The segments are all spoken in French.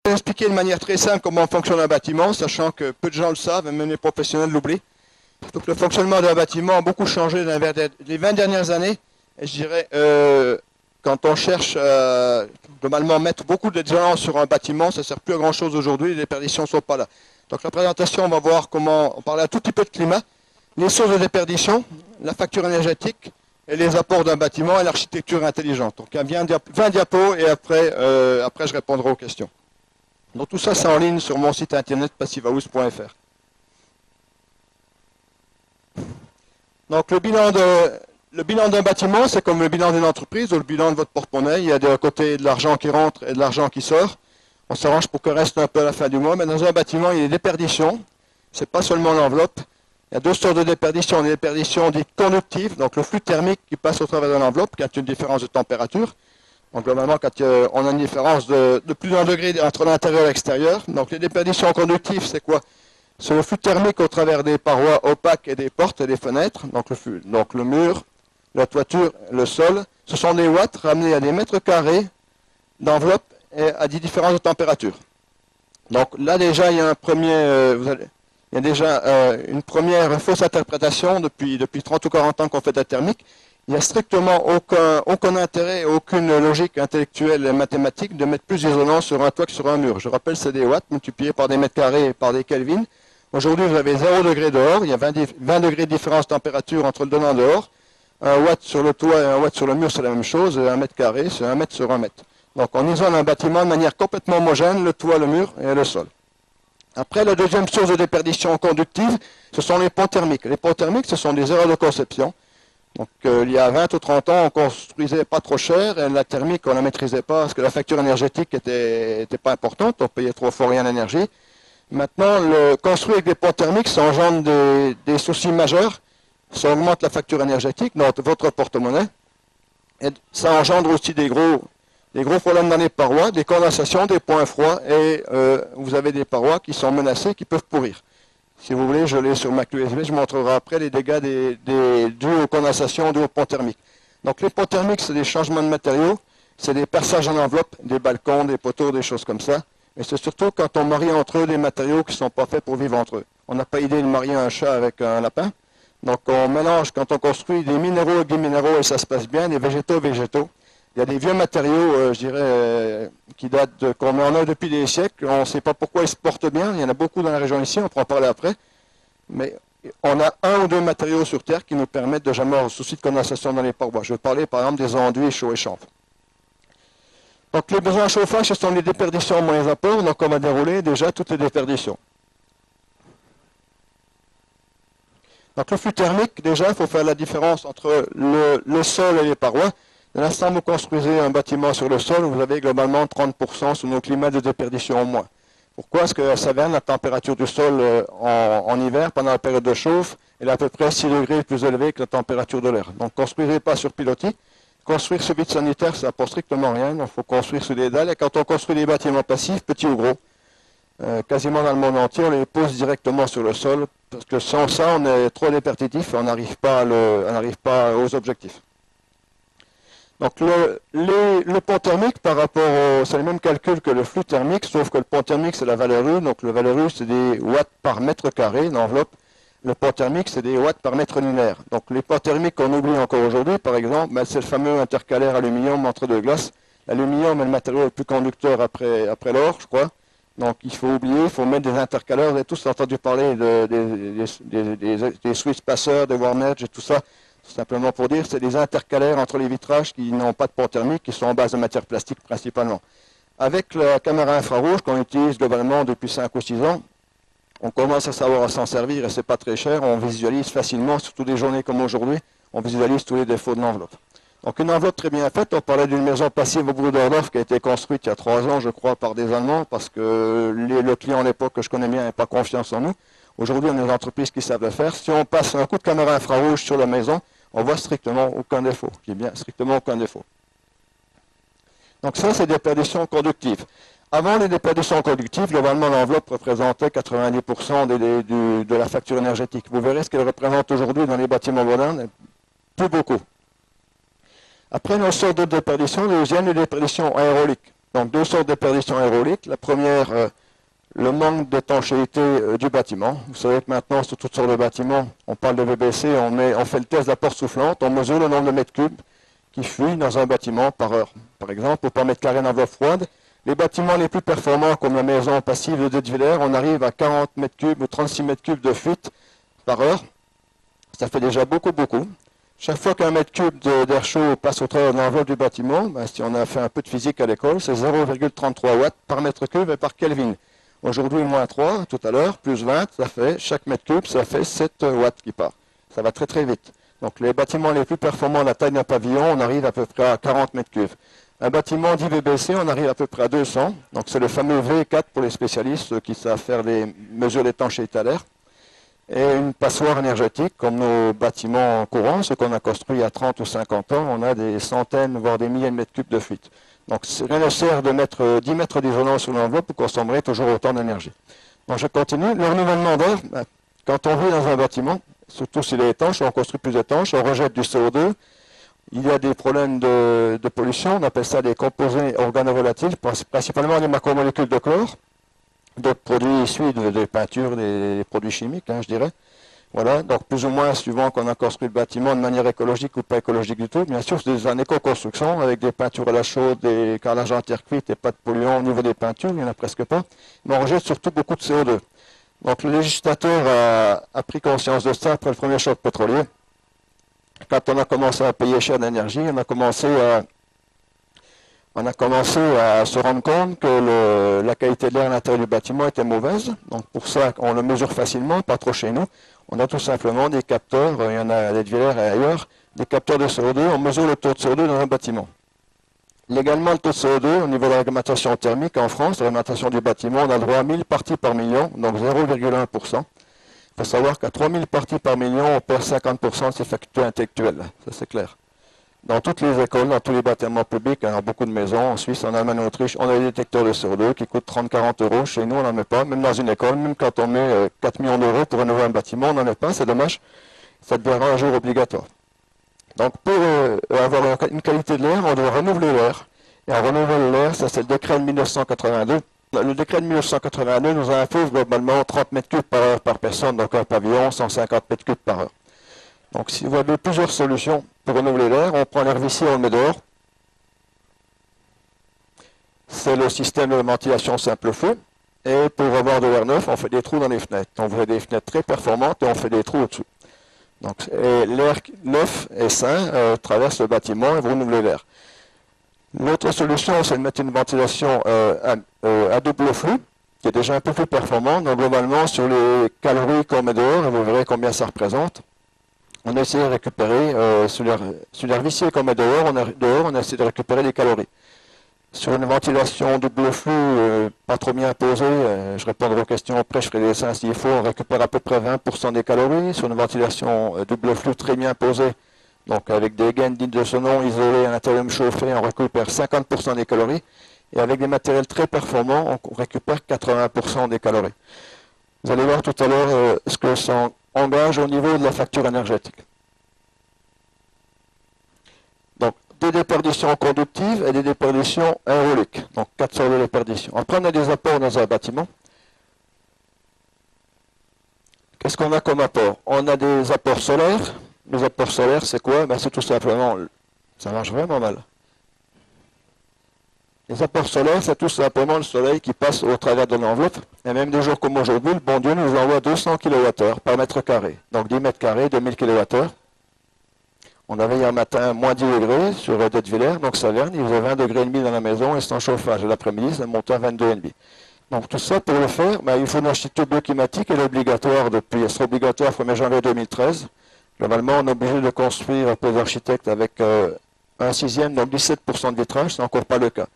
vais expliquer de manière très simple comment fonctionne un bâtiment, sachant que peu de gens le savent, même les professionnels l'oublient. Donc le fonctionnement d'un bâtiment a beaucoup changé dans les 20 dernières années. Et je dirais, quand on cherche globalement mettre beaucoup de violence sur un bâtiment, ça ne sert plus à grand chose aujourd'hui, les déperditions ne sont pas là. Donc la présentation, on va voir comment, on parle un tout petit peu de climat, les sources de déperdition, la facture énergétique et les apports d'un bâtiment et l'architecture intelligente. Donc il y a 20 diapos et après je répondrai aux questions. Donc tout ça c'est en ligne sur mon site internet passivehouse.fr. Donc le bilan d'un bâtiment, c'est comme le bilan d'une entreprise ou le bilan de votre porte-monnaie. Il y a d'un côté de l'argent qui rentre et de l'argent qui sort. On s'arrange pour que reste un peu à la fin du mois. Mais dans un bâtiment, il y a des déperditions. Ce n'est pas seulement l'enveloppe. Il y a deux sortes de déperditions. Des déperditions dites conductives, donc le flux thermique qui passe au travers de l'enveloppe, qui a une différence de température. Donc globalement, quand on a une différence de plus d'un degré entre l'intérieur et l'extérieur. Donc les déperditions conductives, c'est quoi? C'est le flux thermique au travers des parois opaques et des portes et des fenêtres. Donc le mur, la toiture, le sol. Ce sont des watts ramenés à des mètres carrés d'enveloppe et à des différences de température. Donc là déjà, il y a une première fausse interprétation depuis 30 ou 40 ans qu'on fait de la thermique. Il n'y a strictement aucun intérêt, aucune logique intellectuelle et mathématique de mettre plus d'isolant sur un toit que sur un mur. Je rappelle, c'est des watts multipliés par des mètres carrés et par des kelvins. Aujourd'hui, vous avez 0 degré dehors, il y a 20 degrés de différence de température entre le dedans et le dehors. Un watt sur le toit et un watt sur le mur, c'est la même chose. Un mètre carré, c'est 1 mètre sur 1 mètre. Donc on isole un bâtiment de manière complètement homogène, le toit, le mur et le sol. Après, la deuxième source de déperdition conductive, ce sont les ponts thermiques. Les ponts thermiques, ce sont des erreurs de conception. Donc il y a 20 ou 30 ans, on construisait pas trop cher et la thermique, on ne la maîtrisait pas parce que la facture énergétique était pas importante, on payait 3 fois rien d'énergie. Maintenant, construire avec des ponts thermiques, ça engendre des soucis majeurs. Ça augmente la facture énergétique dans votre porte-monnaie. Et ça engendre aussi des gros problèmes dans les parois, des condensations, des points froids, et vous avez des parois qui sont menacées, qui peuvent pourrir. Si vous voulez, je l'ai sur ma clé USB, je montrerai après les dégâts dus aux condensations, dus aux ponts thermiques. Donc les ponts thermiques, c'est des changements de matériaux, c'est des perçages en enveloppe, des balcons, des poteaux, des choses comme ça. Et c'est surtout quand on marie entre eux des matériaux qui ne sont pas faits pour vivre entre eux. On n'a pas idée de marier un chat avec un lapin. Donc on mélange, quand on construit des minéraux avec des minéraux et ça se passe bien, des végétaux. Il y a des vieux matériaux, je dirais, qui datent, qu'on met en œuvre depuis des siècles. On ne sait pas pourquoi ils se portent bien. Il y en a beaucoup dans la région ici, on pourra en parler après. Mais on a 1 ou 2 matériaux sur Terre qui nous permettent de jamais avoir de souci de condensation dans les parois. Je vais parler par exemple des enduits chauds et champres. Donc les besoins en chauffage, ce sont les déperditions moins les apports. Donc on va dérouler déjà toutes les déperditions. Donc le flux thermique, déjà, il faut faire la différence entre le sol et les parois. Dès l'instant où vous construisez un bâtiment sur le sol, vous avez globalement 30% sous nos climats de déperdition au moins. Pourquoi? Parce que ça vient de la température du sol en hiver, pendant la période de chauffe, elle est à peu près 6 degrés plus élevée que la température de l'air. Donc construisez pas sur pilotis. Construire sur vide sanitaire, ça n'apporte strictement rien. Il faut construire sur des dalles. Et quand on construit des bâtiments passifs, petits ou gros, quasiment dans le monde entier, on les pose directement sur le sol. Parce que sans ça, on est trop répétitif et on n'arrive pas aux objectifs. Donc le pont thermique, par rapport c'est le même calcul que le flux thermique, sauf que le pont thermique, c'est la valeur U. Donc la valeur U, c'est des watts par mètre carré d'enveloppe. Le pont thermique, c'est des watts par mètre linéaire. Donc les ponts thermiques qu'on oublie encore aujourd'hui, par exemple, c'est le fameux intercalaire aluminium entre deux glaces. L'aluminium est le matériau le plus conducteur après l'or, je crois. Donc il faut oublier, il faut mettre des intercalaires. Vous avez tous entendu parler des switch passeurs, des warm-edge et tout ça. Simplement pour dire, c'est des intercalaires entre les vitrages qui n'ont pas de pont thermique, qui sont en base de matière plastique principalement. Avec la caméra infrarouge qu'on utilise globalement depuis 5 ou 6 ans, on commence à savoir à s'en servir et c'est pas très cher. On visualise facilement, surtout des journées comme aujourd'hui, on visualise tous les défauts de l'enveloppe. Donc une enveloppe très bien faite. On parlait d'une maison passive au Bruderdorf qui a été construite il y a 3 ans, je crois, par des Allemands, parce que le client à l'époque que je connais bien n'avait pas confiance en nous. Aujourd'hui, on a des entreprises qui savent le faire. Si on passe un coup de caméra infrarouge sur la maison, on voit strictement aucun défaut. Je dis bien strictement aucun défaut. Donc ça, c'est des déperditions conductives. Avant les déperditions conductives, globalement, l'enveloppe représentait 90% de la facture énergétique. Vous verrez ce qu'elle représente aujourd'hui dans les bâtiments modernes, plus beaucoup. Après, nos sortes de déperditions, deuxième, les déperditions aéroliques. Donc deux sortes de perditions aéroliques. La première, le manque d'étanchéité du bâtiment. Vous savez que maintenant, sur toutes sortes de bâtiments, on parle de VBC, on fait le test de la porte soufflante, on mesure le nombre de mètres cubes qui fuient dans un bâtiment par heure. Par exemple, ou par mètre carré d'enveloppe froide. Les bâtiments les plus performants, comme la maison passive de Dietwiller, on arrive à 40 mètres cubes ou 36 mètres cubes de fuite par heure. Ça fait déjà beaucoup. Chaque fois qu'un mètre cube d'air chaud passe au travers de l'enveloppe du bâtiment, ben, si on a fait un peu de physique à l'école, c'est 0,33 watts par mètre cube et par Kelvin. Aujourd'hui, moins 3, tout à l'heure, plus 20, ça fait, chaque mètre cube, ça fait 7 watts qui part. Ça va très vite. Donc les bâtiments les plus performants, la taille d'un pavillon, on arrive à peu près à 40 mètres cubes. Un bâtiment dit VBC, on arrive à peu près à 200. Donc c'est le fameux V4 pour les spécialistes, ceux qui savent faire les mesures d'étanchéité à l'air. Et une passoire énergétique, comme nos bâtiments courants, ceux qu'on a construits il y a 30 ou 50 ans, on a des centaines, voire des milliers de mètres cubes de fuite. Donc rien ne sert de mettre 10 mètres d'isolation sur l'enveloppe pour consommer toujours autant d'énergie. Donc je continue. Le renouvellement d'air, quand on vit dans un bâtiment, surtout s'il est étanche, on construit plus étanche, on rejette du CO2. Il y a des problèmes de pollution, on appelle ça des composés organovolatiles, principalement des macromolécules de chlore. D'autres produits issus des peintures, des produits chimiques, je dirais. Voilà, donc plus ou moins suivant qu'on a construit le bâtiment de manière écologique ou pas écologique du tout. Bien sûr, c'est en éco-construction avec des peintures à la chaude, des carrelages en terre cuite et pas de polluants au niveau des peintures, il n'y en a presque pas. Mais on rejette surtout beaucoup de CO2. Donc le législateur a pris conscience de ça après le premier choc pétrolier. Quand on a commencé à payer cher d'énergie, on a commencé à se rendre compte que la qualité de l'air à l'intérieur du bâtiment était mauvaise. Donc pour ça, on le mesure facilement, pas trop chez nous. On a tout simplement des capteurs, il y en a à Dietwiller et ailleurs, des capteurs de CO2, on mesure le taux de CO2 dans un bâtiment. Légalement, le taux de CO2, au niveau de la réglementation thermique en France, la réglementation du bâtiment, on a le droit à 1000 parties par million, donc 0,1%. Il faut savoir qu'à 3000 parties par million, on perd 50% de ses facultés intellectuelles, ça c'est clair. Dans toutes les écoles, dans tous les bâtiments publics, il y a beaucoup de maisons, en Suisse, en Allemagne, en Autriche, on a des détecteurs de CO2 qui coûtent 30-40 euros. Chez nous, on n'en met pas, même dans une école, même quand on met 4 millions d'euros pour rénover un bâtiment, on n'en met pas, c'est dommage. Ça deviendra un jour obligatoire. Donc pour avoir une qualité de l'air, on doit renouveler l'air. Et à renouveler l'air, ça c'est le décret de 1982. Le décret de 1982 nous impose globalement 30 mètres cubes par heure par personne, donc un pavillon, 150 mètres cubes par heure. Donc si vous avez plusieurs solutions pour renouveler l'air, on prend l'air vicié, on le met dehors. C'est le système de ventilation simple feu. Et pour avoir de l'air neuf, on fait des trous dans les fenêtres. On fait des fenêtres très performantes et on fait des trous au-dessus. Donc l'air neuf et sain traverse le bâtiment et vous renouvelez l'air. L'autre solution, c'est de mettre une ventilation à double flux, qui est déjà un peu plus performante. Donc globalement, sur les calories qu'on met dehors, et vous verrez combien ça représente, on essaie de récupérer, sur l'air vicié qu'on met dehors, on essaie de récupérer les calories. Sur une ventilation double flux pas trop bien posée, je répondrai aux questions après, je ferai des dessins s'il faut, on récupère à peu près 20% des calories. Sur une ventilation double flux très bien posée, donc avec des gaines dignes de ce nom isolées à l'intérieur chauffé, on récupère 50% des calories. Et avec des matériels très performants, on récupère 80% des calories. Vous allez voir tout à l'heure ce que ça engage au niveau de la facture énergétique. Donc, des déperditions conductives et des déperditions aéroliques. Donc, 4 sortes de déperditions. Après, on a des apports dans un bâtiment. Qu'est-ce qu'on a comme apport? On a des apports solaires. Les apports solaires, c'est quoi? C'est tout simplement, ça marche vraiment mal. Les apports solaires, c'est tout simplement le soleil qui passe au travers de l'enveloppe. Et même des jours comme aujourd'hui, le bon Dieu nous envoie 200 kWh par mètre carré. Donc 10 mètres carrés, 2000 kWh. On avait hier matin moins 10 degrés sur Dietwiller, donc Saverne, il faisait 20 degrés et demi dans la maison et sans chauffage. Et l'après-midi, ça montait à 22,5. Donc tout ça, pour le faire, il faut une architecture bioclimatique, elle est obligatoire depuis, elle sera obligatoire au 1er janvier 2013. Globalement, on est obligé de construire pour les architectes avec un sixième, donc 17% de vitrage, c'est encore pas le cas.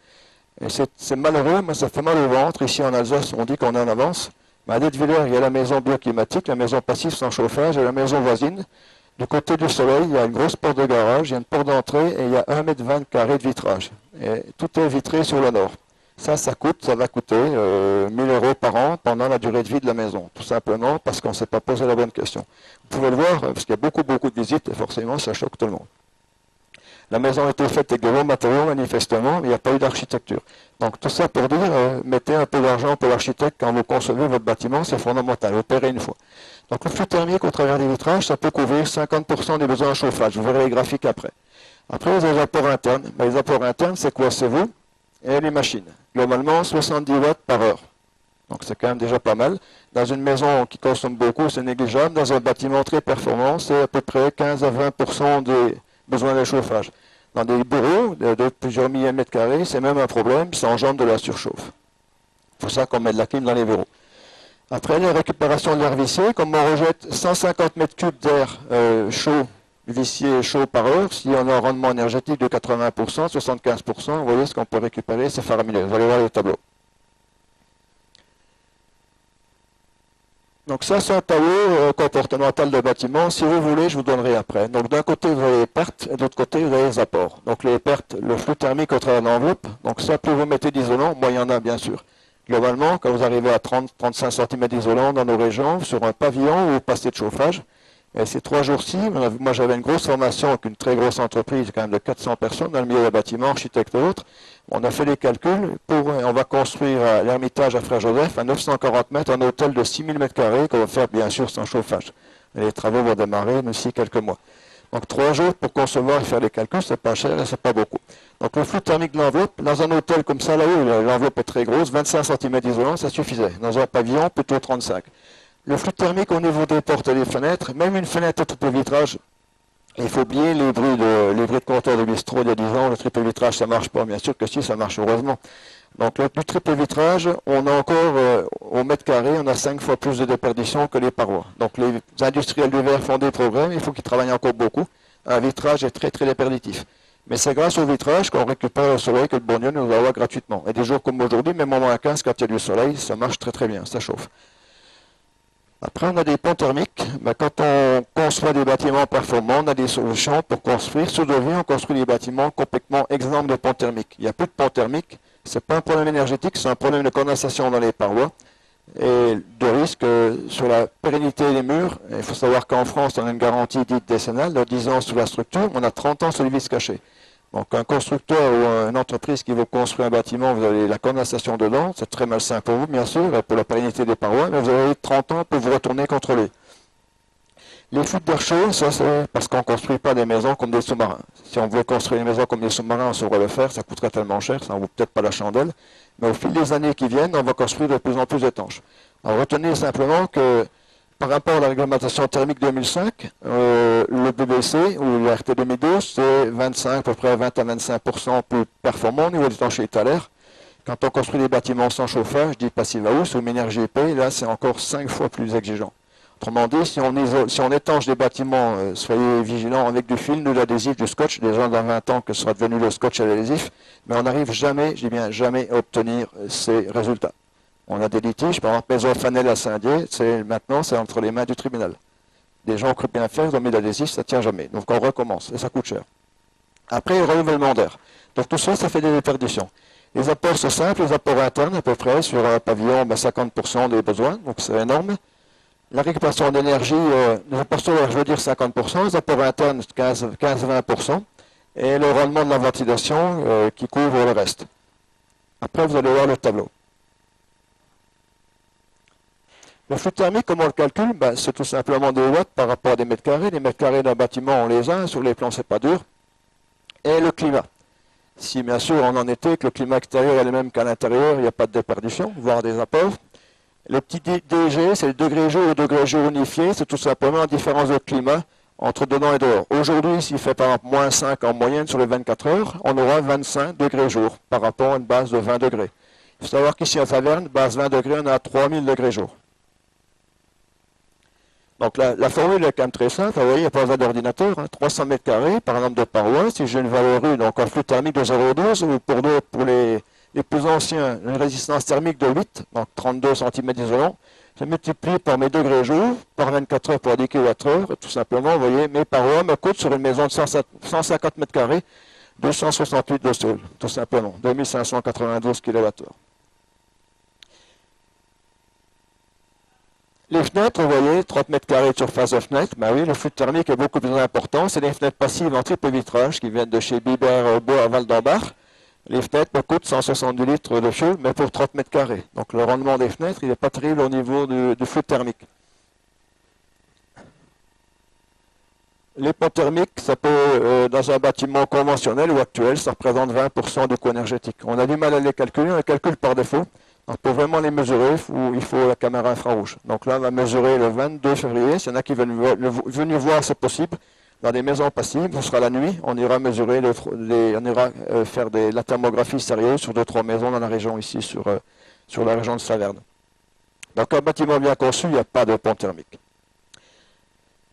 Et c'est malheureux, mais ça fait mal au ventre. Ici en Alsace, on dit qu'on est en avance. Mais à Dietwiller, il y a la maison bioclimatique, la maison passive sans chauffage et la maison voisine. Du côté du soleil, il y a une grosse porte de garage, il y a une porte d'entrée et il y a 1,20 m carré de vitrage. Et tout est vitré sur le nord. Ça va coûter 1000 euros par an pendant la durée de vie de la maison. Tout simplement parce qu'on ne s'est pas posé la bonne question. Vous pouvez le voir, parce qu'il y a beaucoup de visites et forcément ça choque tout le monde. La maison a été faite avec de bons matériaux, manifestement, mais il n'y a pas eu d'architecture. Donc tout ça pour dire, mettez un peu d'argent pour l'architecte quand vous concevez votre bâtiment, c'est fondamental, opérez une fois. Donc le flux thermique au travers des vitrages, ça peut couvrir 50% des besoins en chauffage. Vous verrez les graphiques après. Après, vous avez les apports internes. Mais les apports internes, c'est quoi? C'est vous et les machines. Globalement, 70 watts par heure. Donc c'est quand même déjà pas mal. Dans une maison qui consomme beaucoup, c'est négligeable. Dans un bâtiment très performant, c'est à peu près 15 à 20% des besoins de chauffage. Dans des bureaux de plusieurs milliers de mètres carrés, c'est même un problème, ça engendre de la surchauffe. C'est pour ça qu'on met de la clim dans les bureaux. Après, les récupérations de l'air vicié, comme on rejette 150 mètres cubes d'air chaud, vicié chaud par heure, si on a un rendement énergétique de 80%, 75%, vous voyez ce qu'on peut récupérer, c'est faramineux. Vous allez voir le tableau. Donc ça, c'est un tableau comportemental de bâtiment. Si vous voulez, je vous donnerai après. Donc d'un côté, vous avez les pertes, et de l'autre côté, vous avez les apports. Donc les pertes, le flux thermique au travers de l'enveloppe. Donc ça, plus vous mettez d'isolant, moins il y en a, bien sûr. Globalement, quand vous arrivez à 30-35 cm d'isolant dans nos régions, sur un pavillon, vous passez de chauffage. Et ces 3 jours-ci, moi j'avais une grosse formation avec une très grosse entreprise, quand même de 400 personnes dans le milieu des bâtiments, architectes et autres. On a fait les calculs, on va construire l'Ermitage à Frère-Joseph à 940 mètres, un hôtel de 6000 mètres carrés qu'on va faire bien sûr sans chauffage. Et les travaux vont démarrer d'ici quelques mois. Donc 3 jours pour concevoir et faire les calculs, c'est pas cher et c'est pas beaucoup. Donc le flux thermique de l'enveloppe, dans un hôtel comme ça là-haut, l'enveloppe est très grosse, 25 cm d'isolant, ça suffisait. Dans un pavillon, plutôt 35. Le flux thermique au niveau des portes et des fenêtres, même une fenêtre à triple vitrage, il faut oublier les bruits de compteur de bistrot il y a 10 ans, le triple vitrage ça marche pas, bien sûr que si, ça marche heureusement. Donc le triple vitrage, on a encore, au mètre carré, on a 5 fois plus de déperdition que les parois. Donc les industriels du verre font des progrès, mais il faut qu'ils travaillent encore beaucoup. Un vitrage est très très déperditif. Mais c'est grâce au vitrage qu'on récupère le soleil que le bon Dieu nous envoie gratuitement. Et des jours comme aujourd'hui, même en moins 15, quand il y a du soleil, ça marche très très bien, ça chauffe. Après, on a des ponts thermiques. Quand on conçoit des bâtiments performants, on a des solutions pour construire. Sous devis, on construit des bâtiments complètement exempts de ponts thermiques. Il n'y a plus de ponts thermiques. Ce n'est pas un problème énergétique, c'est un problème de condensation dans les parois et de risque sur la pérennité des murs. Il faut savoir qu'en France, on a une garantie dite décennale de 10 ans sous la structure, on a 30 ans sur les vis cachées. Donc un constructeur ou une entreprise qui veut construire un bâtiment, vous avez la condensation dedans, c'est très malsain pour vous, bien sûr, pour la pérennité des parois, mais vous avez 30 ans pour vous retourner contrôler. Les fuites d'air chaud, ça c'est parce qu'on ne construit pas des maisons comme des sous-marins. Si on voulait construire des maisons comme des sous-marins, on saurait le faire, ça coûterait tellement cher, ça ne vaut peut-être pas la chandelle. Mais au fil des années qui viennent, on va construire de plus en plus étanches. Alors retenez simplement que par rapport à la réglementation thermique 2005, le BBC ou la RT 2012, c'est 25, à peu près 20 à 25% plus performant au niveau d'étanchéité à l'air. Quand on construit des bâtiments sans chauffage, dit passive house ou énergie épais, là c'est encore 5 fois plus exigeant. Autrement dit, si on étanche des bâtiments, soyez vigilants avec du film, de l'adhésif, du scotch, déjà dans 20 ans que ce sera devenu le scotch à l'adhésif, mais on n'arrive jamais, je dis bien jamais, à obtenir ces résultats. On a des litiges, par exemple, Maison Fanel à Saint-Dié, maintenant c'est entre les mains du tribunal. Des gens ont cru bien faire, ils ont mis l'adhésif, ça ne tient jamais. Donc on recommence, et ça coûte cher. Après, le renouvellement d'air. Donc tout ça, ça fait des déperditions. Les apports sont simples, les apports internes à peu près, sur un pavillon, 50% des besoins, donc c'est énorme. La récupération d'énergie, les apports solaires, je veux dire 50%, les apports internes 15-20%, et le rendement de la ventilation qui couvre le reste. Après, vous allez voir le tableau. Le flux thermique, comment on le calcule? C'est tout simplement des watts par rapport à des mètres carrés. Les mètres carrés d'un bâtiment, on les a, sur les plans, c'est pas dur. Et le climat. Si bien sûr on en était, que le climat extérieur est le même qu'à l'intérieur, il n'y a pas de déperdition, voire des apports. Le petit DG, c'est le degré jour et degré jour unifié, c'est tout simplement la différence de climat entre dedans et dehors. Aujourd'hui, s'il fait par exemple moins 5 en moyenne sur les 24 heures, on aura 25 degrés jour par rapport à une base de 20 degrés. Il faut savoir qu'ici à Saverne, base 20 degrés, on a 3000 degrés jour. Donc la formule est quand même très simple, vous voyez, il n'y a pas besoin d'ordinateur, 300 mètres carrés par nombre de parois, si j'ai une valeur U, donc un flux thermique de 0,12, ou pour les plus anciens, une résistance thermique de 8, donc 32 cm d'isolant, je multiplie par mes degrés jour, par 24 heures pour 10 kWh, tout simplement, vous voyez, mes parois me coûtent sur une maison de 150 mètres carrés, 268 de sol, tout simplement, 2592 kWh. Les fenêtres, vous voyez, 30 mètres carrés de surface de fenêtre. Ben oui, le flux thermique est beaucoup plus important. C'est des fenêtres passives en triple vitrage qui viennent de chez Biber Bois à Val d'Ambach. Les fenêtres me coûtent 170 litres de fioul, mais pour 30 mètres carrés. Donc le rendement des fenêtres, il n'est pas terrible au niveau du flux thermique. Les ponts thermiques, ça peut, dans un bâtiment conventionnel ou actuel, ça représente 20% du coût énergétique. On a du mal à les calculer, on les calcule par défaut. Donc pour vraiment les mesurer, il faut la caméra infrarouge. Donc là, on va mesurer le 22 février. S'il y en a qui veulent venir voir, c'est possible. Dans des maisons passives, ce sera la nuit, on ira mesurer, on ira faire la thermographie sérieuse sur 2-3 maisons dans la région ici, sur la région de Saverne. Donc un bâtiment bien conçu, il n'y a pas de pont thermique.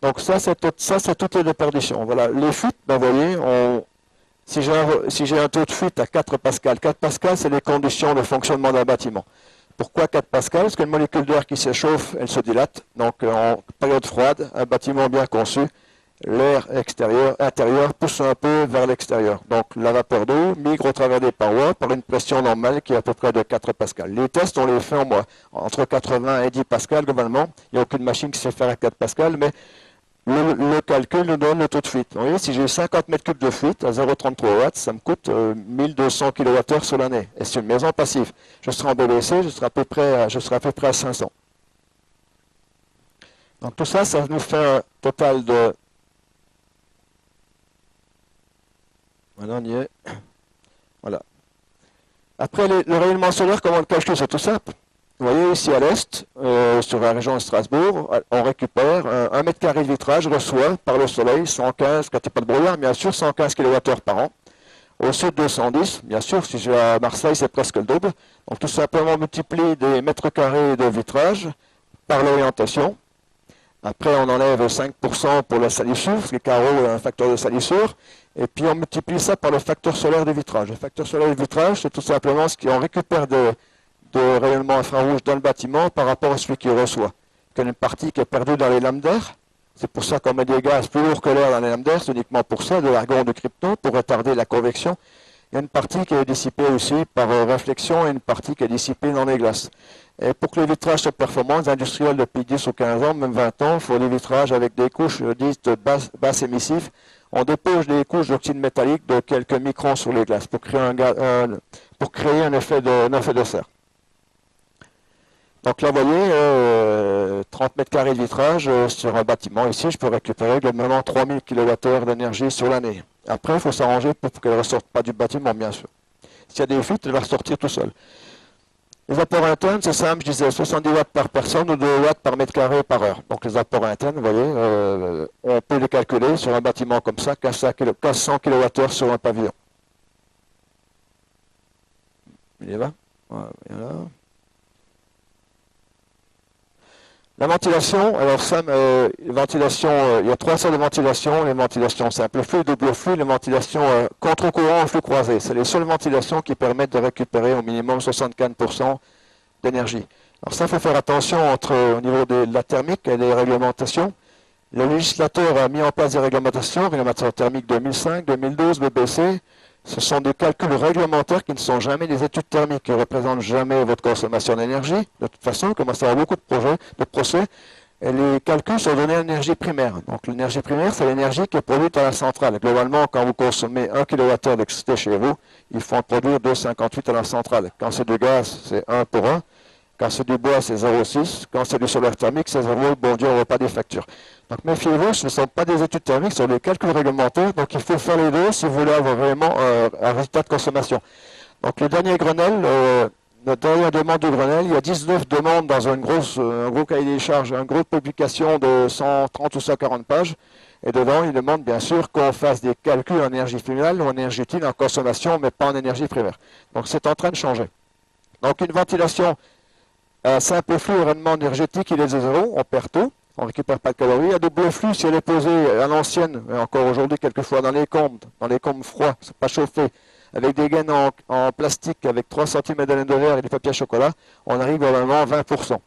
Donc ça, c'est toutes les déperditions. Voilà. Les fuites, ben, vous voyez, si j'ai un taux de fuite à 4 pascal, 4 pascal, c'est les conditions de fonctionnement d'un bâtiment. Pourquoi 4 pascal? Parce qu'une molécule d'air qui s'échauffe, elle se dilate. Donc en période froide, un bâtiment bien conçu, l'air intérieur pousse un peu vers l'extérieur. Donc la vapeur d'eau migre au travers des parois par une pression normale qui est à peu près de 4 pascal. Les tests, on les fait entre 80 et 10 pascal globalement. Il n'y a aucune machine qui sait faire à 4 pascal, mais le calcul nous donne le taux de fuite. Vous voyez, si j'ai 50 mètres cubes de fuite à 0,33 watts, ça me coûte 1200 kWh sur l'année. Et c'est une maison passive. Je serai en BBC, je serai à peu près à 500. Donc tout ça, ça nous fait un total de... Voilà, on y est. Voilà. Après, le rayonnement solaire, comment on le calcule? C'est tout simple. Vous voyez ici à l'est, sur la région de Strasbourg, on récupère 1 mètre carré de vitrage, reçoit par le soleil 115, quand il n'y a pas de brouillard, bien sûr, 115 kWh par an. Au sud, 210, bien sûr, si je vais à Marseille, c'est presque le double. Donc tout simplement, on multiplie des mètres carrés de vitrage par l'orientation. Après, on enlève 5% pour la salissure, parce que carreau a un facteur de salissure. Et puis, on multiplie ça par le facteur solaire du vitrage. Le facteur solaire du vitrage, c'est tout simplement ce qu'on récupère de rayonnement infrarouge dans le bâtiment par rapport à celui qui reçoit. Il y a une partie qui est perdue dans les lames d'air. C'est pour ça qu'on met des gaz plus lourds que l'air dans les lames d'air. C'est uniquement pour ça, de l'argon de krypton, pour retarder la convection. Il y a une partie qui est dissipée aussi par réflexion et une partie qui est dissipée dans les glaces. Et pour que les vitrages soient performants, les industriels depuis 10 ou 15 ans, même 20 ans, font des vitrages avec des couches dites basses émissives. On dépose des couches d'oxyde métallique de quelques microns sur les glaces pour créer un effet de serre. Donc là, vous voyez, 30 mètres carrés de vitrage sur un bâtiment. Ici, je peux récupérer globalement 3000 kWh d'énergie sur l'année. Après, il faut s'arranger pour qu'elle ne ressorte pas du bâtiment, bien sûr. S'il y a des fuites, elle va ressortir tout seul. Les apports internes, c'est simple, je disais 70 watts par personne ou 2 watts par mètre carré par heure. Donc les apports internes, vous voyez, on peut les calculer sur un bâtiment comme ça, 1500 kWh sur un pavillon. Il y va. Voilà. La ventilation, alors ça, ventilation, il y a 3 sortes de ventilation, les ventilations simple flux, double flux, les ventilations contre-courant en flux croisé. C'est les seules ventilations qui permettent de récupérer au minimum 75% d'énergie. Alors ça, il faut faire attention au niveau de la thermique et des réglementations. Le législateur a mis en place des réglementations, réglementation thermique 2005, 2012, BBC. Ce sont des calculs réglementaires qui ne sont jamais des études thermiques, qui ne représentent jamais votre consommation d'énergie. De toute façon, il commence à avoir beaucoup de procès. Et les calculs sont donnés à l'énergie primaire. Donc l'énergie primaire, c'est l'énergie qui est produite à la centrale. Globalement, quand vous consommez 1 kWh d'électricité chez vous, il faut en produire 2,58 à la centrale. Quand c'est du gaz, c'est 1 pour 1. Quand c'est du bois, c'est 0,6. Quand c'est du solaire thermique, c'est 0. Bon Dieu, on ne voit pas des factures. Donc méfiez-vous, ce ne sont pas des études thermiques, ce sont des calculs réglementaires. Donc il faut faire les deux si vous voulez avoir vraiment un résultat de consommation. Donc le dernier Grenelle, la dernière demande du Grenelle, il y a 19 demandes dans un gros cahier des charges, une grosse publication de 130 ou 140 pages. Et dedans, il demande bien sûr qu'on fasse des calculs en énergie finale ou en énergie utile, en consommation, mais pas en énergie primaire. Donc c'est en train de changer. Donc une ventilation à simple flux, au rendement énergétique, il est de 0, on perd tout, on ne récupère pas de calories. À double flux, si elle est posée à l'ancienne, et encore aujourd'hui quelquefois dans les combes froids, pas chauffés, avec des gaines en plastique, avec 3 cm de laine de verre et du papier à chocolat, on arrive globalement à 20%.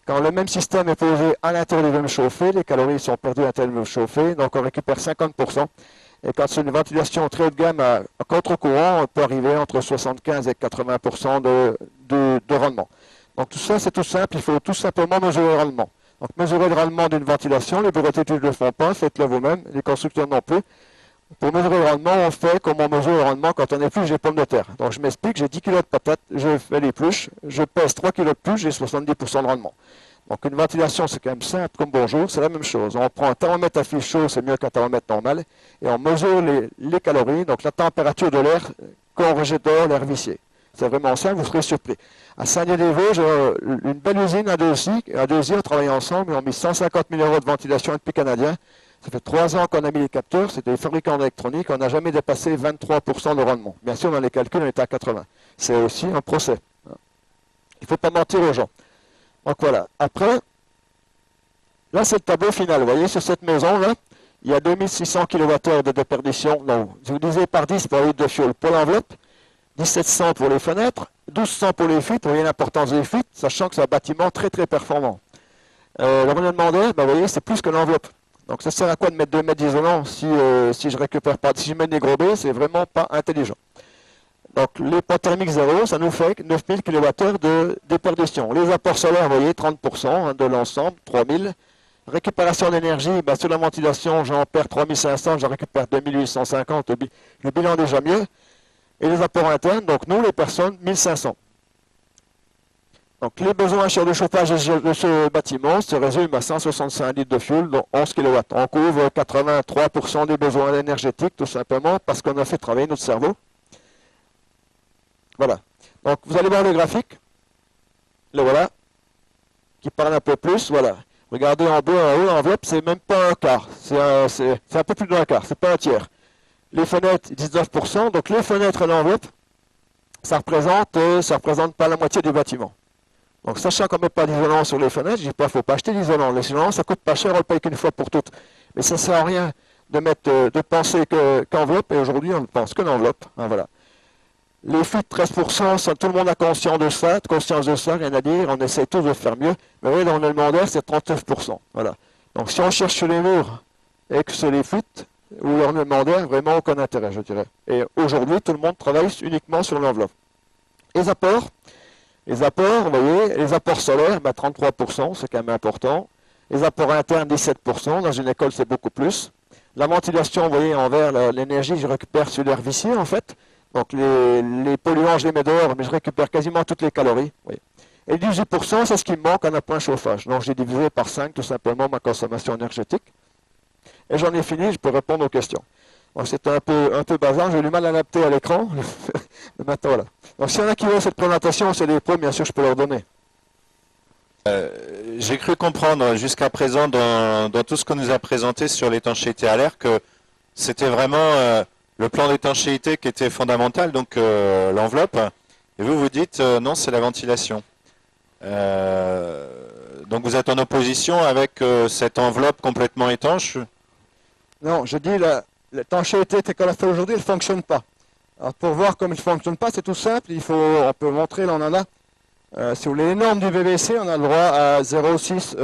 Quand le même système est posé à l'intérieur du volume chauffé, les calories sont perdues à l'intérieur du volume chauffé, donc on récupère 50%. Et quand c'est une ventilation très haut de gamme à contre-courant, on peut arriver entre 75 et 80% de rendement. Donc tout ça, c'est tout simple, il faut tout simplement mesurer le rendement. Donc mesurez le rendement d'une ventilation, les bureaux d'études ne le font pas, faites-le vous-même, les constructeurs non plus. Pour mesurer le rendement, on fait comme on mesure le rendement quand on épluche des pommes de terre. Donc je m'explique, j'ai 10 kg de patates, je fais l'épluche, je pèse 3 kg de plus, j'ai 70% de rendement. Donc une ventilation, c'est quand même simple comme bonjour, c'est la même chose. On prend un thermomètre à fil chaud, c'est mieux qu'un thermomètre normal, et on mesure les calories, donc la température de l'air qu'on rejette dehors, l'air vicié. C'est vraiment simple, vous serez surpris. À Saint-Denis-des-Vosges, une belle usine à Deuxy, on travaille ensemble, ils ont mis 150 000 € de ventilation avec Puits canadien. Ça fait 3 ans qu'on a mis les capteurs, c'était des fabricants d'électronique, on n'a jamais dépassé 23% de rendement. Bien sûr, dans les calculs, on était à 80%. C'est aussi un procès. Il ne faut pas mentir aux gens. Donc voilà. Après, là c'est le tableau final. Vous voyez, sur cette maison-là, il y a 2600 kWh de déperdition. Donc, je vous disais par 10 pour le litre de fioul pour l'enveloppe, 1700 pour les fenêtres, 1200 pour les fuites. Vous voyez l'importance des fuites, sachant que c'est un bâtiment très très performant. Le renouvellement d'air, vous voyez, c'est plus que l'enveloppe. Donc ça sert à quoi de mettre 2 mètres d'isolant si je récupère pas, si je mets des gros baies, c'est vraiment pas intelligent. Donc les poids thermiques zéro, ça nous fait 9000 kWh de déperdition. Les apports solaires, vous voyez, 30% de l'ensemble, 3000. Récupération d'énergie, sur la ventilation, j'en perds 3500, j'en récupère 2850, le bilan est déjà mieux. Et les apports internes, donc nous les personnes, 1500. Donc les besoins sur le chauffage de ce bâtiment se résument à 165 litres de fuel, dont 11 kW. On couvre 83% des besoins énergétiques, tout simplement, parce qu'on a fait travailler notre cerveau. Voilà. Donc vous allez voir le graphique. Le voilà. Qui parle un peu plus. Voilà. Regardez en bleu, en haut, l'enveloppe, c'est même pas un quart. C'est un peu plus d'un quart, c'est pas un tiers. Les fenêtres, 19%. Donc les fenêtres et l'enveloppe, ça représente pas la moitié du bâtiment. Donc, sachant qu'on ne met pas d'isolant sur les fenêtres, je dis pas, il ne faut pas acheter d'isolant. L'isolant, ça coûte pas cher, on le paye qu'une fois pour toutes. Mais ça ne sert à rien de penser qu'enveloppe, et aujourd'hui, on ne pense que l'enveloppe. Voilà. Les fuites, 13%, tout le monde a conscience de ça, rien à dire, on essaie tous de faire mieux. Mais oui, dans le demandeur, c'est 39%. Voilà. Donc, si on cherche sur les murs et que c'est les fuites, ou le demandeur, vraiment aucun intérêt, je dirais. Et aujourd'hui, tout le monde travaille uniquement sur l'enveloppe. Les apports, vous voyez, les apports solaires, 33%, c'est quand même important. Les apports internes, 17%. Dans une école, c'est beaucoup plus. La ventilation, vous voyez, en vert, l'énergie, je récupère sur l'air vicié, en fait. Donc, les polluants, je les mets dehors, mais je récupère quasiment toutes les calories. Oui. Et 18%, c'est ce qui me manque en appoint chauffage. Donc, j'ai divisé par 5, tout simplement, ma consommation énergétique. Et j'en ai fini, je peux répondre aux questions. C'était un peu bazar, j'ai eu du mal à l'adapter à l'écran. Mais maintenant, voilà. Donc, s'il y en a qui veulent cette présentation, c'est des pros, bien sûr, je peux leur donner. J'ai cru comprendre jusqu'à présent dans tout ce qu'on nous a présenté sur l'étanchéité à l'air que c'était vraiment le plan d'étanchéité qui était fondamental, donc l'enveloppe. Et vous dites non, c'est la ventilation. Donc vous êtes en opposition avec cette enveloppe complètement étanche? Non, je dis l'étanchéité telle qu'on l'a fait aujourd'hui, elle ne fonctionne pas. Alors pour voir comme il ne fonctionne pas, c'est tout simple. On peut montrer, là on en a. Si vous voulez les normes du VVC, on a le droit à 0,6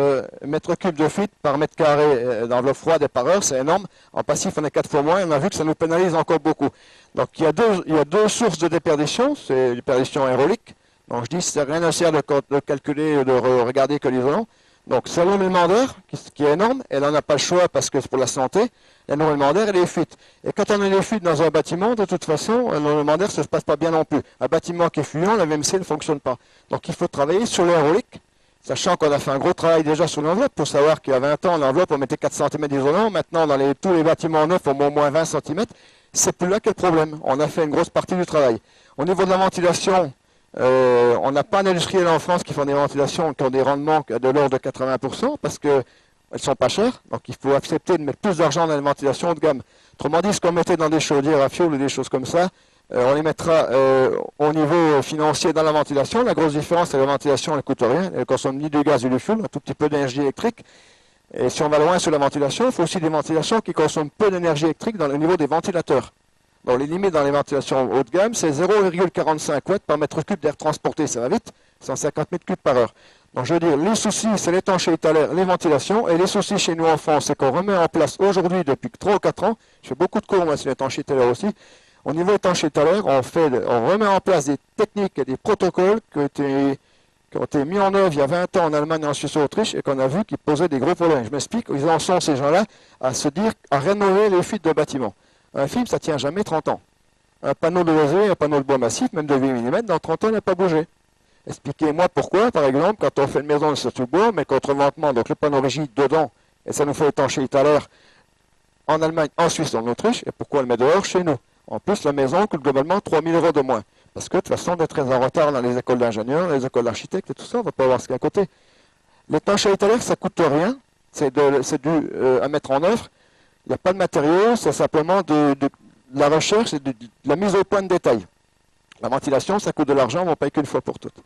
m3 de fuite par mètre carré d'enveloppe froide et par heure, c'est énorme. En passif, on est 4 fois moins et on a vu que ça nous pénalise encore beaucoup. Donc il y a deux sources de déperdition, c'est la déperdition aérolique. Donc je dis, c'est rien à faire de calculer, de regarder que l'isolant. Donc c'est l'enroulement d'air qui est énorme, et là on n'a pas le choix parce que c'est pour la santé. L'enroulement d'air et les fuites. Et quand on a des fuites dans un bâtiment, de toute façon, l'enroulement d'air ne se passe pas bien non plus. Un bâtiment qui est fuyant, la VMC ne fonctionne pas. Donc il faut travailler sur l'aérolique, sachant qu'on a fait un gros travail déjà sur l'enveloppe, pour savoir qu'il y a 20 ans, l'enveloppe, on mettait 4 cm d'isolant. Maintenant, dans tous les bâtiments neufs, on met au moins 20 cm. C'est plus là quel problème. On a fait une grosse partie du travail. Au niveau de la ventilation, on n'a pas d'industriels en France qui font des ventilations qui ont des rendements de l'ordre de 80%, parce qu'elles ne sont pas chères. Donc il faut accepter de mettre plus d'argent dans la ventilation haut de gamme. Autrement dit, ce qu'on mettait dans des chaudières à fioul ou des choses comme ça, on les mettra au niveau financier dans la ventilation. La grosse différence, c'est que la ventilation, elle ne coûte rien. Elle ne consomme ni du gaz ni du fioul, un tout petit peu d'énergie électrique. Et si on va loin sur la ventilation, il faut aussi des ventilations qui consomment peu d'énergie électrique dans le niveau des ventilateurs. Donc les limites dans les ventilations haut de gamme, c'est 0,45 watts par mètre cube d'air transporté. Ça va vite, 150 mètres cubes par heure. Donc je veux dire, les soucis, c'est l'étanchéité à l'air, les ventilations. Et les soucis chez nous en France, c'est qu'on remet en place aujourd'hui, depuis 3 ou 4 ans, je fais beaucoup de cours moi, sur l'étanchéité à l'air aussi. Au niveau étanchéité à l'air, on remet en place des techniques et des protocoles qui ont qui ont été mis en œuvre il y a 20 ans en Allemagne et en Suisse et Autriche et qu'on a vu qu'ils posaient des gros problèmes. Je m'explique, ils en sont ces gens-là à se dire, à rénover les fuites de bâtiments. Un film, ça ne tient jamais 30 ans. Un panneau de rosé, un panneau de bois massif, même de 8 mm, dans 30 ans, il n'a pas bougé. Expliquez-moi pourquoi, par exemple, quand on fait une maison de statut bois, mais contreventement, donc le panneau rigide dedans, et ça nous fait étanchéité à l'air en Allemagne, en Suisse, en Autriche, et pourquoi on le met dehors chez nous? En plus, la maison coûte globalement 3 000 € de moins. Parce que de toute façon, on est très en retard dans les écoles d'ingénieurs, les écoles d'architectes et tout ça, on ne va pas voir ce qu'il y a à côté. L'étanchéité à l'air, ça ne coûte rien, c'est dû à mettre en œuvre. Il n'y a pas de matériaux, c'est simplement de la recherche et de la mise au point de détail. La ventilation, ça coûte de l'argent, on ne paye qu'une fois pour toutes.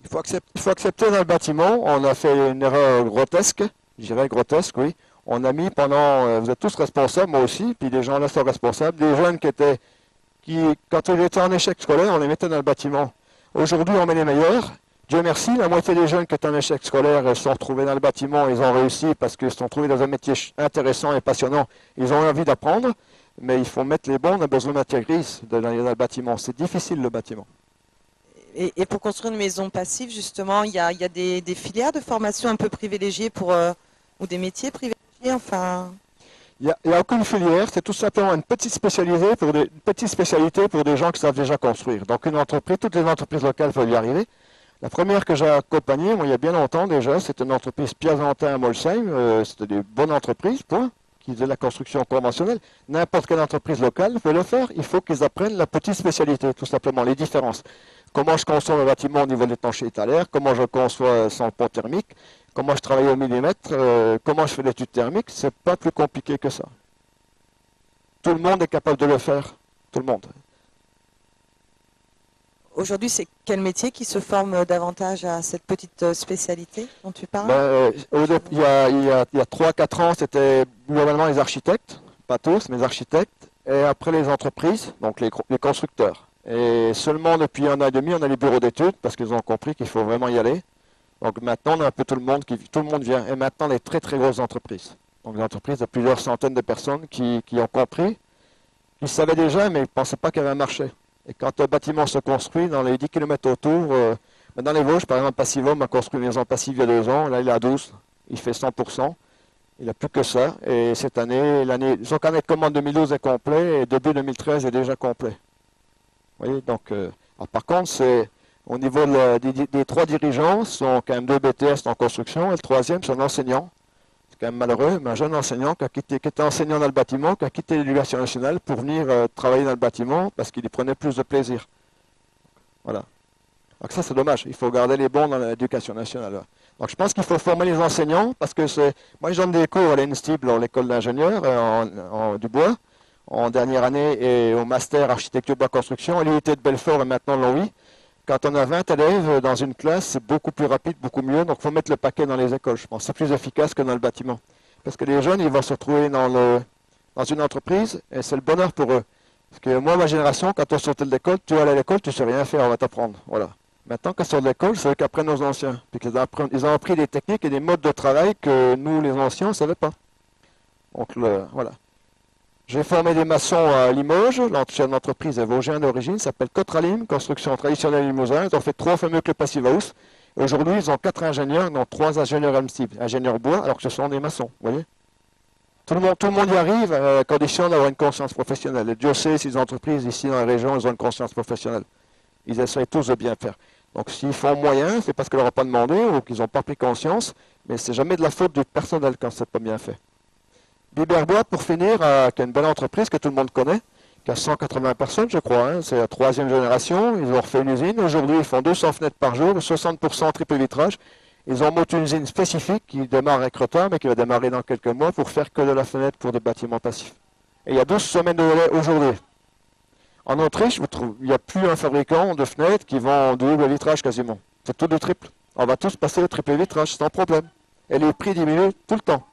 Il faut accepter dans le bâtiment, on a fait une erreur grotesque, je dirais grotesque, oui. On a mis pendant, vous êtes tous responsables, moi aussi, puis les gens là sont responsables, des jeunes quand ils étaient en échec scolaire, on les mettait dans le bâtiment. Aujourd'hui, on met les meilleurs. Dieu merci, la moitié des jeunes qui étaient en échec scolaire sont retrouvés dans le bâtiment, ils ont réussi parce qu'ils se sont trouvés dans un métier intéressant et passionnant. Ils ont envie d'apprendre, mais il faut mettre les bons, on a besoin de matière grise dans le bâtiment. C'est difficile le bâtiment. Et pour construire une maison passive, justement, il y a des filières de formation un peu privilégiées ou des métiers privilégiés, enfin... Il n'y a aucune filière, c'est tout simplement une petite spécialité pour des gens qui savent déjà construire. Donc une entreprise, toutes les entreprises locales peuvent y arriver. La première que j'ai accompagnée, moi il y a bien longtemps déjà, c'était une entreprise Piazentin à Molsheim, c'était des bonnes entreprises, point, qui faisaient la construction conventionnelle. N'importe quelle entreprise locale peut le faire, il faut qu'ils apprennent la petite spécialité, tout simplement, les différences. Comment je conçois un bâtiment au niveau de l'étanchéité à l'air, comment je conçois son pont thermique, comment je travaille au millimètre, comment je fais l'étude thermique, c'est pas plus compliqué que ça. Tout le monde est capable de le faire, tout le monde. Aujourd'hui, c'est quel métier qui se forme davantage à cette petite spécialité dont tu parles? Il y a 3-4 ans, c'était globalement les architectes, pas tous, mais les architectes, et après les entreprises, donc les constructeurs. Et seulement depuis 1 an et demi, on a les bureaux d'études, parce qu'ils ont compris qu'il faut vraiment y aller. Donc maintenant, on a un peu tout le monde vient. Et maintenant, les très très grosses entreprises. Donc des entreprises de plusieurs centaines de personnes qui ont compris. Ils savaient déjà, mais ils ne pensaient pas qu'il y avait un marché. Et quand un bâtiment se construit dans les 10 km autour, dans les Vosges, par exemple, Passivum a construit une maison passive il y a 2 ans. Là, il est à 12. Il fait 100%. Il n'a plus que ça. Et cette année, son carnet de commande 2012 est complet et début 2013 est déjà complet. Vous voyez, donc, par contre, au niveau des 3 dirigeants, sont quand même 2 BTS en construction, et le 3e, c'est un enseignant. C'est quand même malheureux, mais un jeune enseignant qui était enseignant dans le bâtiment, qui a quitté l'éducation nationale pour venir travailler dans le bâtiment parce qu'il y prenait plus de plaisir. Voilà. Donc ça, c'est dommage. Il faut garder les bons dans l'éducation nationale. Donc je pense qu'il faut former les enseignants parce que moi, je donne des cours à l'ENSTIB, l'école d'ingénieurs du bois, en dernière année, et au master architecture bois construction, à l'unité de Belfort et maintenant Longwy. Quand on a 20 élèves dans une classe, c'est beaucoup plus rapide, beaucoup mieux. Donc il faut mettre le paquet dans les écoles, je pense. C'est plus efficace que dans le bâtiment. Parce que les jeunes, ils vont se retrouver dans une entreprise et c'est le bonheur pour eux. Parce que moi, ma génération, quand on sortait de l'école, tu allais à l'école, tu ne sais rien faire, on va t'apprendre. Voilà. Maintenant, quand ils sortent de l'école, c'est eux qui apprennent aux anciens. Puis ils ont appris des techniques et des modes de travail que nous, les anciens, on ne savait pas. Donc voilà. J'ai formé des maçons à Limoges, l'ancienne entreprise est vosgien d'origine, s'appelle Cotralim, construction traditionnelle limousin. Ils ont fait 3 fameux clubs Passive House. Aujourd'hui, ils ont 4 ingénieurs, dont 3 ingénieurs MSTIB, ingénieurs bois, alors que ce sont des maçons, vous voyez. Tout le monde y arrive à condition d'avoir une conscience professionnelle. Et Dieu sait si les entreprises ici dans la région, ils ont une conscience professionnelle. Ils essaient tous de bien faire. Donc s'ils font moyen, c'est parce qu'ils ne leur ont pas demandé ou qu'ils n'ont pas pris conscience, mais c'est jamais de la faute du personnel quand c'est pas bien fait. Biberbois, pour finir, qui est une belle entreprise que tout le monde connaît, qui a 180 personnes, je crois. Hein, c'est la 3e génération. Ils ont refait une usine. Aujourd'hui, ils font 200 fenêtres par jour, 60% triple vitrage. Ils ont monté une usine spécifique qui démarre avec retard, mais qui va démarrer dans quelques mois pour faire que de la fenêtre pour des bâtiments passifs. Et il y a 12 semaines de relais aujourd'hui. En Autriche, il n'y a plus un fabricant de fenêtres qui vend double vitrage quasiment. C'est tout du triple. On va tous passer au triple vitrage sans problème. Et les prix diminuent tout le temps.